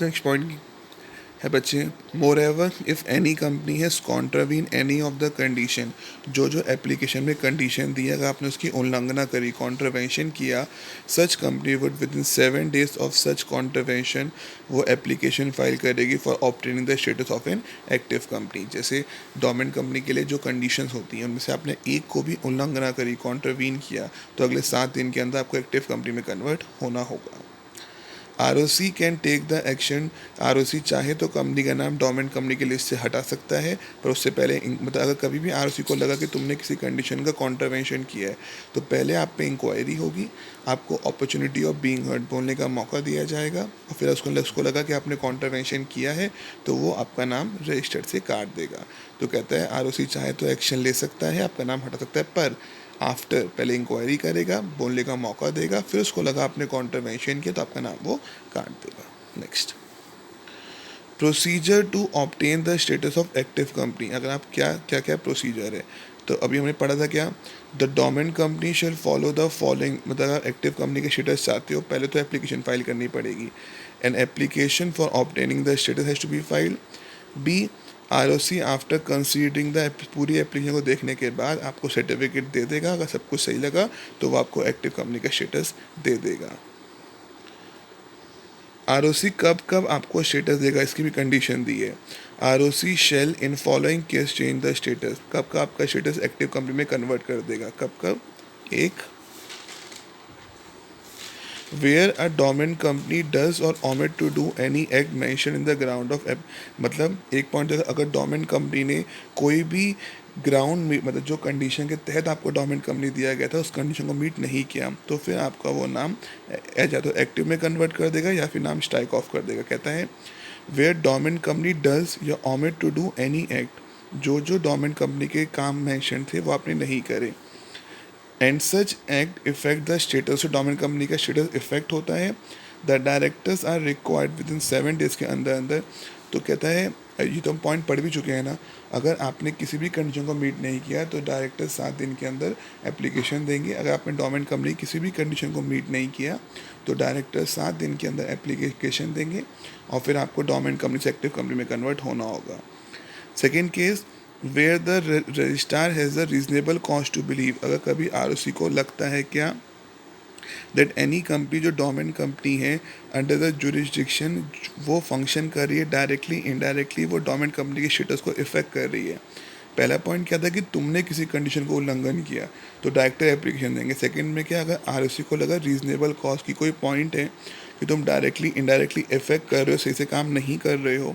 Next point है बच्चे, moreover if any company has contravene any of the condition, जो application में condition दी है अगर आपने उसकी उल्लंघना करी, कॉन्ट्रावेंशन किया, such company would within 7 days of such contravention वो एप्लीकेशन फाइल करेगी for obtaining the status of an active company. जैसे डोमेन कंपनी के लिए जो कंडीशंस होती हैं उनमें से आपने एक को भी उल्लंघना करी, कॉन्ट्रावीन किया, तो अगले 7 दिन के अंदर आपको एक्टिव कंपनी में कन्वर्ट होना होगा। ROC can take the action, ROC चाहे तो कंपनी का नाम डोमेन कंपनी की लिस्ट से हटा सकता है, पर उससे पहले मतलब अगर कभी भी ROC को लगा कि तुमने किसी कंडीशन का कॉन्ट्रावेंशन किया है तो पहले आप पे इंक्वायरी होगी, आपको अपॉर्चुनिटी ऑफ बीइंग हर्ड बोलने का मौका दिया जाएगा, और फिर उसको लगा कि आपने कॉन्ट्रावेंशन किया है तो वो आपका नाम रजिस्टर्ड से काट देगा। तो कहता है ROC चाहे तो एक्शन ले सकता है, आपका नाम हटा सकता है, पर आफ्टर पहले इंक्वायरी करेगा, बोलने का मौका देगा, फिर उसको लगा आपने कॉन्ट्रावेंशन किया तो आपका नाम वो काट देगा। Next, procedure to obtain the status of active company. अगर आप क्या प्रोसीजर है, तो अभी हमने पढ़ा था क्या, the dormant company shall follow the following, मतलब अगर एक्टिव कंपनी के स्टेटस चाहते हो पहले तो एप्लीकेशन फाइल करनी पड़ेगी। An application for obtaining the status has to be filed. B, ROC after considering the पूरी एप्लीकेशन को देखने के बाद आपको सर्टिफिकेट दे देगा, अगर सब कुछ सही लगा तो वो आपको एक्टिव कंपनी का स्टेटस दे देगा। ROC कब कब आपको स्टेटस देगा, इसकी भी कंडीशन दी है। ROC shall in following case change the status, कब का आपका स्टेटस एक्टिव कंपनी में कन्वर्ट कर देगा, कब कब। एक, where a dormant company does or omit to do any act mentioned in the ground of app, मतलब एक पॉइंट अगर डोमेन कंपनी ने कोई भी ग्राउंड में, मतलब जो कंडीशन के तहत आपको डोमेन कंपनी दिया गया था उस कंडीशन को मीट नहीं किया तो फिर आपका वो नाम या तो एक्टिव में कन्वर्ट कर देगा या फिर नाम स्ट्राइक ऑफ कर देगा। कहता है वेयर डोमेन कंपनी डज या omit to do any act, जो डोमेन कंपनी के काम मेंशन थे वो आपने नहीं करे, and such act effect the status, dormant company का स्टेटस इफेक्ट होता है, the directors are required within 7 days के अंदर अंदर। तो कहता है ये तो हम पॉइंट पढ़ भी चुके हैं ना, अगर आपने किसी भी कंडीशन को मीट नहीं किया तो डायरेक्टर 7 दिन के अंदर एप्लीकेशन देंगे, अगर आपने डोमेन कंपनी किसी भी कंडीशन को मीट नहीं किया तो डायरेक्टर 7 दिन के अंदर एप्लीकेशन देंगे और फिर आपको डोमेन कंपनी से एक्टिव कंपनी में कन्वर्ट होना होगा। Second case, where the registrar has a reasonable cause to believe, अगर कभी ROC को लगता है क्या दैट एनी कंपनी जो डोमेन कंपनी है अंडर द जुरिस्डिक्शन वो फंक्शन कर रही है डायरेक्टली इनडायरेक्टली, वो डोमेन कंपनी के स्टेटस को इफेक्ट कर रही है। पहला पॉइंट क्या था कि तुमने किसी कंडीशन को उल्लंघन किया तो डायरेक्टर एप्लीकेशन देंगे। सेकंड में क्या, अगर ROC को लगा रीजनेबल कॉज की कोई पॉइंट है कि तुम डायरेक्टली इनडायरेक्टली इफेक्ट कर रहे हो, सही से काम नहीं कर रहे हो,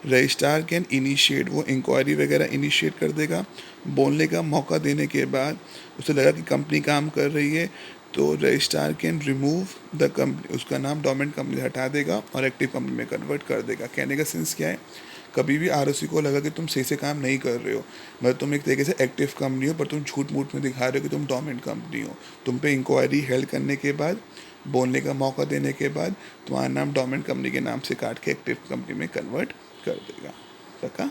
रजिस्ट्रार कैन इनिशिएट, वो इंक्वायरी वगैरह इनिशिएट कर देगा, बोलने का मौका देने के बाद उसे लगा कि कंपनी काम कर रही है तो registrar can remove the company, उसका नाम डोमेन कंपनी हटा देगा और एक्टिव कंपनी में कन्वर्ट कर देगा। कहने का सेंस क्या है, कभी भी ROC को लगा कि तुम सही से काम नहीं कर रहे हो, मतलब तुम एक तरीके से एक्टिव कंपनी हो पर तुम झूठ मूठ में दिखा रहे हो कि तुम डोमेन कंपनी हो, तुम पे इंक्वायरी हेल्ड करने के बाद, बोलने का मौका देने के बाद तुम्हारा नाम डोमेन कंपनी के नाम से काट के एक्टिव कंपनी में कन्वर्ट कर देगा। सका।